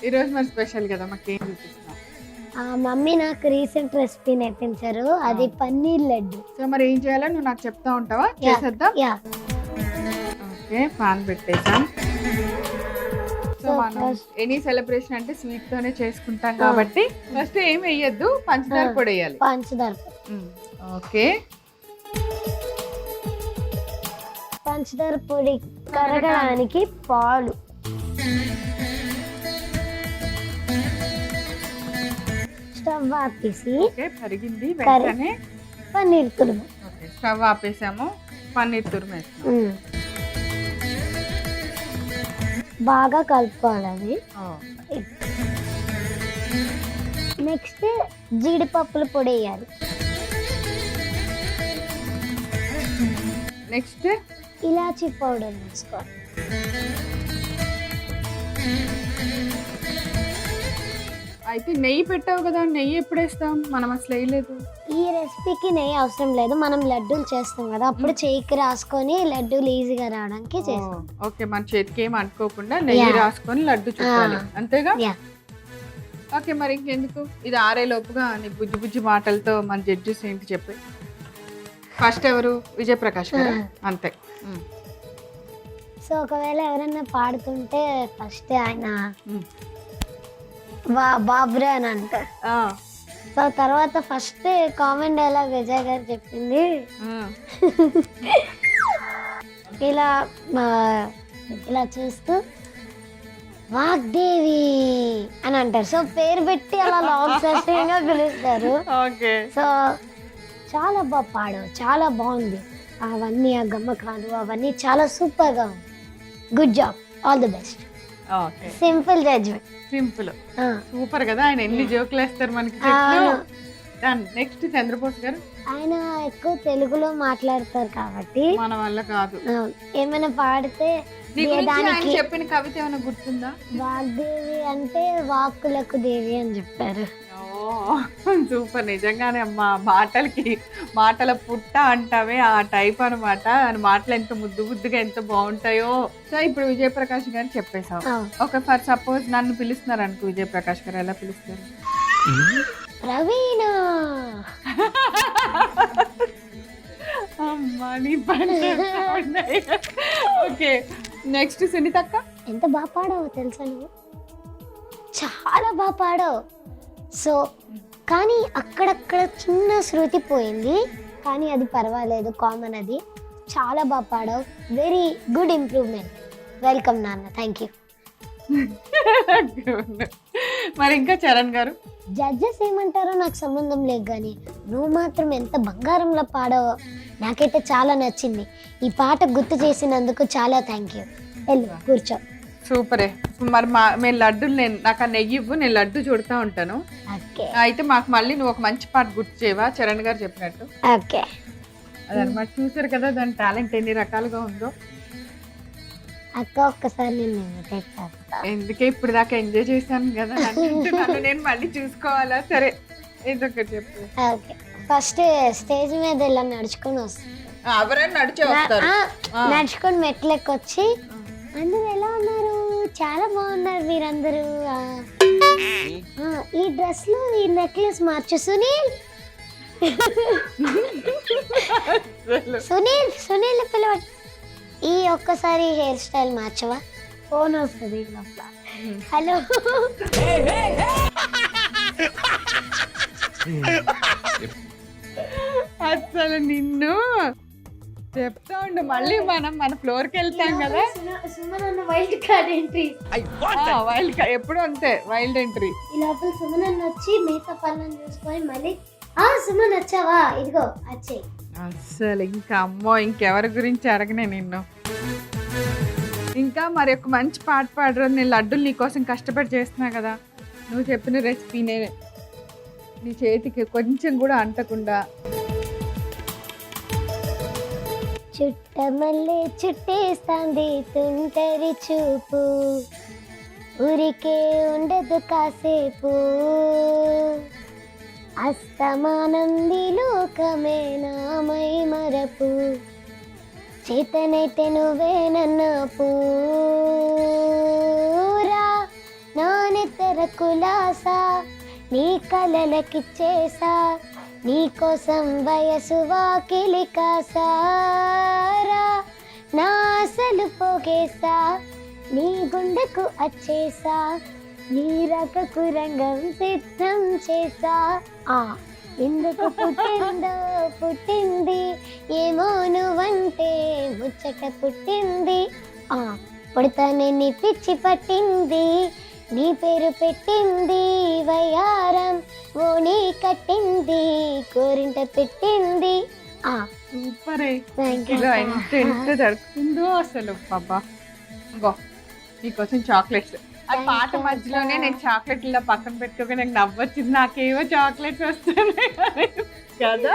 ఈరోజు మరి స్పెషల్ కదా, మాకేం చూపిస్తున్నావు? మమ్మీ నాకు రీసెంట్ రెసిపీ నేర్పించారు, అది పన్నీర్ లడ్డు. సో మరి ఏం చేయాలో నువ్వు నాకు చెప్తా ఉంటావా? చేసేద్దాం. యా. ఓకే, పాన్ పెట్టేసాం. సో మనం ఎనీ సెలబ్రేషన్ అంటే స్వీట్ తోనే చేసుకుంటాం కాబట్టి ఫస్ట్ ఏం వేయద్దు, పంచదార పొడి వేయాలి. పంచదార. ఓకే, పంచదార పొడి కరగడానికి పాలు, స్టవ్ ఆపేసి కరిగింది వెంటనే పన్నీర్ తురుము. ఓకే, స్టవ్ ఆపేసాము, పన్నీర్ తురుము వేస్తాము. బాగా కలుపుకోవాలి అది. నెక్స్ట్ జీడిపప్పుల పొడి వేయాలి. నెక్స్ట్ ఇలాచీ పౌడర్ వేసుకోవాలి. అయితే నెయ్యి పెట్టావు కదా, నెయ్యి ఎప్పుడు వేస్తాం? మనం అసలు వేయలేదు. ఈ రెసిపీకి నెయ్యి అవసరం లేదు, మనం లడ్డూలు చేస్తాం కదా, అప్పుడు చేయికి రాసుకొని లడ్డూలు ఈజీగా రావడానికి చేస్తాం. ఓకే, మన చేతికి ఏం అంటుకోకుండా నెయ్యి రాసుకొని లడ్డు చుట్టాలి, అంతేగా? ఓకే, మరి ఇంకెందుకు, ఇది ఆరేలోపుగా నీ బుజ్జి బుజ్జి మాటలతో మన జడ్జెస్ ఏంటి చెప్పి. ఫస్ట్ ఎవరు? విజయప్రకాష్ గారు, అంతే. సో ఒకవేళ ఎవరైనా పాడుతుంటే ఫస్ట్ ఆయన బాబ్రే అని అంటారు. సో తర్వాత ఫస్ట్ కామెంట్ డైలాగ్ విజయ్ గారు చెప్పింది, ఇలా ఇలా చూస్తూ వాగ్దేవి అని అంటారు. సో పేరు పెట్టి అలా లాంగ్ సస్టైన్గా పిలుస్తారు. సో చాలా బాగా పాడావు, చాలా బాగుంది, అవన్నీ ఆ గమ్మకాలు అవన్నీ చాలా సూపర్గా ఉంది, good job, all the best. Simple judgement. Simple, super కదా. ఆయన ఎన్ని జోకులు వేస్తారు మనకి. నెక్స్ట్ చంద్రబోస్ గారు, ఆయన ఎక్కువ తెలుగులో మాట్లాడతారు కాబట్టి మన వల్ల కాదు. ఏమైనా పాడితే చెప్పిన కవిత ఏమైనా గుర్తుందా? వాగ్దేవి అంటే వాక్కులకు దేవి అని చెప్పారు. సూపర్, నిజంగానే అమ్మా, మాటల పుట్ట అంటావే ఆ టైప్ అనమాట. మాటలు ఎంత ముద్దు ముద్దుగా ఎంత బాగుంటాయో. సో ఇప్పుడు విజయప్రకాష్ గారు చెప్పేసాం. ఒక ఫర్ సపోజ్ నన్ను పిలుస్తున్నారు అనుకో, విజయప్రకాష్ గారు ఎలా పిలుస్తారు? ప్రవీణ. అమ్మా నీ పని. ఓకే, నెక్స్ట్ సునీత అక్క. ఎంత బాగా పాడావో తెలుసా నువ్వు, చాలా బాగా పాడావు. సో కానీ అక్కడక్కడ చిన్న శృతి పోయింది, కానీ అది పర్వాలేదు, కామన్ అది. చాలా బాగా పాడావు, వెరీ గుడ్ ఇంప్రూవ్మెంట్. వెల్కమ్ నాన్న, థ్యాంక్ యూ. మరి ఇంకా చరణ్ గారు, జడ్జెస్ ఏమంటారో నాకు సంబంధం లేదు, కానీ నువ్వు మాత్రం ఎంత బంగారంలో పాడావో, నాకైతే చాలా నచ్చింది. ఈ పాట గుర్తు చేసినందుకు చాలా థ్యాంక్ యూ. వెళ్ళు కూర్చో. సూపరే. మరి మేము లడ్డూలు, నాకు ఆ నెయ్యి ఇవ్వు, నేను లడ్డు చుడుతూ ఉంటాను. అయితే మాకు మళ్ళీ నువ్వు ఒక మంచి పాట గుర్తు చేయవా, చరణ్ గారు చెప్పినట్టు? ఓకే. అదనమాట, చూసారు కదా దాని టాలెంట్ ఎన్ని రకాలుగా ఉందో. అక్క ఒక్కసారి నేను ఇమిటేట్ చేస్తా. ఎందుకే, ఇప్పుడు దాకా ఎంజాయ్ చేశాను కదా, నన్ను నేను మళ్ళీ చూసుకోవాలా? సరే, ఏదొకటి చెప్పు. ఓకే, ఫస్ట్ స్టేజ్ మీద ఇలా నడుచుకొని వస్తాను. ఎవరైనా నడిచే వస్తారు. నడుచుకొని మెట్లెక్కి వచ్చి, అందరూ ఎలా ఉన్నారు, చాలా బాగున్నారు మీరందరూ, ఈ డ్రెస్ లో ఈ నెక్లెస్ మార్చు సునీల్, సునీల్ సునీల్ పిలవండి, ఈ ఒక్కసారి హెయిర్ స్టైల్ మార్చవా, ఫోన్ వస్తుంది హలో. అసలు నిన్ను చెప్తా ఉండు, మళ్ళీ మనం మన ఫ్లోర్ కి వెళ్తాం కదా. Wild card entry, wild card ఎప్పుడు అంతే, వైల్డ్ ఎంట్రీ. ఈ లోపల సుమన్ అన్న వచ్చి మిగతా పనులను చూసుకొని మళ్ళీ సుమన్ వచ్చావా, ఇదిగో వచ్చే. అసలు ఇంకా అమ్మో, ఇంకెవరి గురించి అడగనే నిన్ను. ఇంకా మరి ఒక మంచి పాట పాడరు, నేను లడ్డూలు నీకోసం కష్టపడి చేస్తున్నా కదా, నువ్వు చెప్పిన రెసిపీనే నీ చేతికి కొంచెం కూడా అంటకుండా. చుట్టమల్లే చుట్టేస్తాంది తుంటరి చూపు, ఊరికే ఉండదు కాసేపు, అస్తమానంది లోకమే నామై మరపు, చేతనైతే నువ్వే నన్న పూరా నానెత్తి నిద్దర కులాసా నీ కలలకిచ్చేసా నీ కోసం వయసు వాకిలి కాసారా నా అసలు పోగేసా నీ గుండెకు అచ్చేసా నీ రకకు రంగం సిద్ధం చేసా ఎందుకు పుట్టిందో పుట్టింది ఏమో నువ్వంటే ముచ్చట పుట్టింది పుడతానే నీ పిచ్చి పట్టింది నీ పేరు పెట్టింది వయ్యారం ఓ నీ కట్టింది కోరింట పెట్టింది సూపర్. ఇలా ఎంత ఎంత జరుపుతుందో అసలు బాబా. ఇంకో నీకోసం చాక్లెట్స్. ఆ పాట మధ్యలోనే నేను చాక్లెట్ ఇలా పక్కన పెట్టుకోగా నాకు నవ్వొచ్చింది. నాకేవో చాక్లెట్స్ వస్తున్నాయి కదా.